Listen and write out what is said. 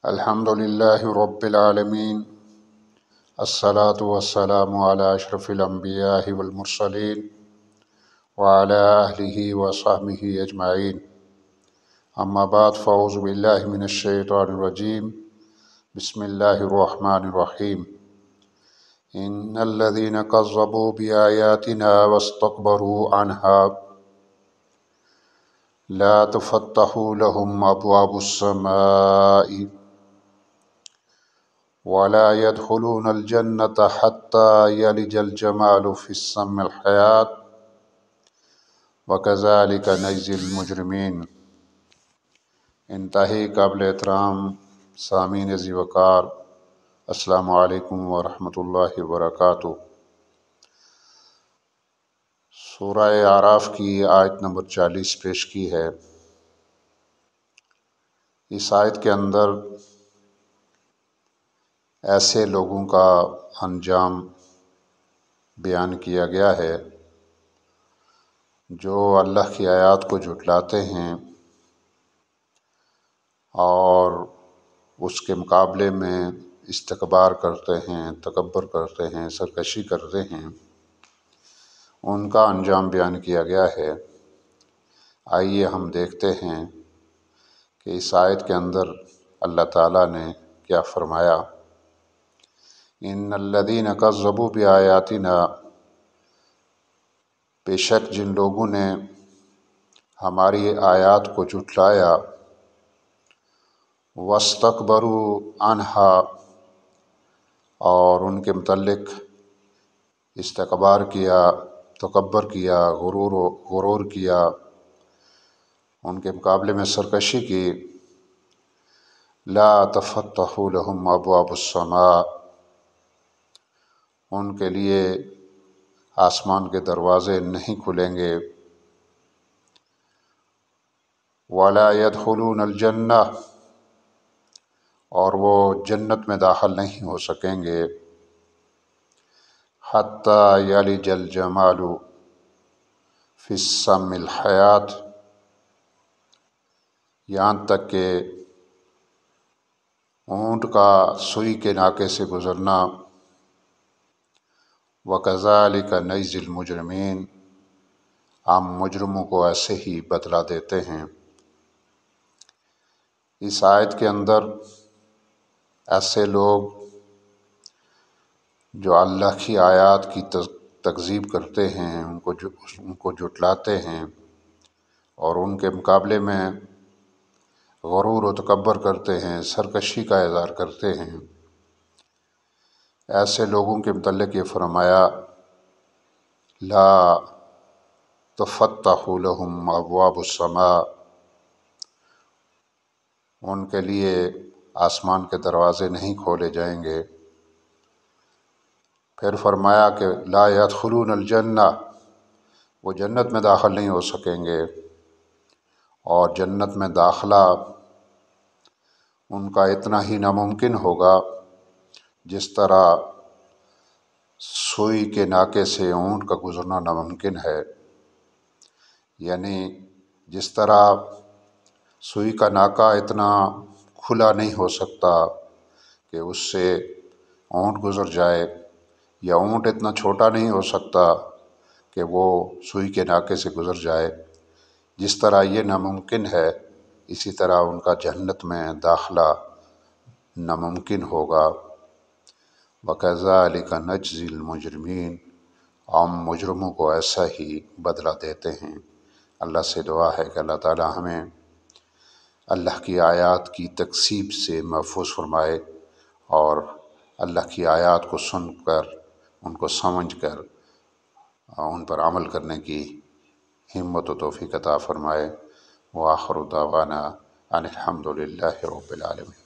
الحمدللہ رب العالمین، الصلاة والسلام علی اشرف الانبیاء والمرسلین وعلی آلہ وصحبہ اجمعین، اما بعد فاعوذ باللہ من الشیطان الرجیم، بسم اللہ الرحمن الرحیم۔ ان الذین کذبوا بآیاتنا واستکبروا عنہا لا تفتح لهم ابواب السماء ولا يدخلون الجنة حتى يلج الجمال في السم الحياة وكذلك نجزي المجرمين۔ انتہائی قابل احترام سامعین ذی وقار، السلام علیکم ورحمۃ اللہ وبرکاتہ۔ سورہ اعراف کی آیت نمبر 40 پیش کی ہے۔ اس آیت کے اندر ایسے لوگوں کا انجام بیان کیا گیا ہے جو اللہ کی آیات کو جھٹلاتے ہیں اور اس کے مقابلے میں استکبار کرتے ہیں، تکبر کرتے ہیں، سرکشی کرتے ہیں، ان کا انجام بیان کیا گیا ہے۔ آئیے ہم دیکھتے ہیں کہ اس آیت کے اندر اللہ تعالیٰ نے کیا فرمایا۔ ان الذین کذبوا بآیاتنا، بے شک جن لوگوں نے ہماری آیات کو جھٹلایا، واستکبروا عنہا، اور ان کے متعلق استکبار کیا، تکبر کیا، غرور کیا، ان کے مقابلے میں سرکشی کی، لا تفتح لهم ابواب السماء، ان کے لیے آسمان کے دروازے نہیں کھلیں گے، ولا يدخلون الجنہ، اور وہ جنت میں داخل نہیں ہو سکیں گے، حتی یلج الجمال فی السم الحیات، یہاں تک کہ اونٹ کا سوئی کے ناکے سے گزرنا، وَكَذَلِكَ نَجْزِي الْمُجْرِمِينَ، ہم مجرموں کو ایسے ہی بدلہ دیتے ہیں۔ اس آیت کے اندر ایسے لوگ جو اللہ کی آیات کی تکذیب کرتے ہیں، ان کو جھٹلاتے ہیں اور ان کے مقابلے میں غرور و تکبر کرتے ہیں، سرکشی کا اظہار کرتے ہیں، ایسے لوگوں کے متعلق یہ فرمایا، لا تفتح لهم ابواب السماء، ان کے لیے آسمان کے دروازے نہیں کھولے جائیں گے۔ پھر فرمایا کہ لا يدخلون الجنہ، وہ جنت میں داخل نہیں ہو سکیں گے، اور جنت میں داخلہ ان کا اتنا ہی ناممکن ہوگا جس طرح سوئی کے ناکے سے اونٹ کا گزرنا ناممکن ہے، یعنی جس طرح سوئی کا ناکہ اتنا کھلا نہیں ہو سکتا کہ اس سے اونٹ گزر جائے، یا اونٹ اتنا چھوٹا نہیں ہو سکتا کہ وہ سوئی کے ناکے سے گزر جائے، جس طرح یہ ناممکن ہے، اسی طرح ان کا جنت میں داخلہ ناممکن ہوگا۔ وَكَذَلِكَ نَجْزِي الْمُجْرِمِينَ، ہم مجرموں کو ایسا ہی بدلہ دیتے ہیں۔ اللہ سے دعا ہے کہ اللہ تعالی ہمیں اللہ کی آیات کی تکذیب سے محفوظ فرمائے، اور اللہ کی آیات کو سن کر، ان کو سمجھ کر ان پر عمل کرنے کی ہمت و توفیق عطا فرمائے۔ وآخر دعوانا ان الحمد للہ رب العالمین۔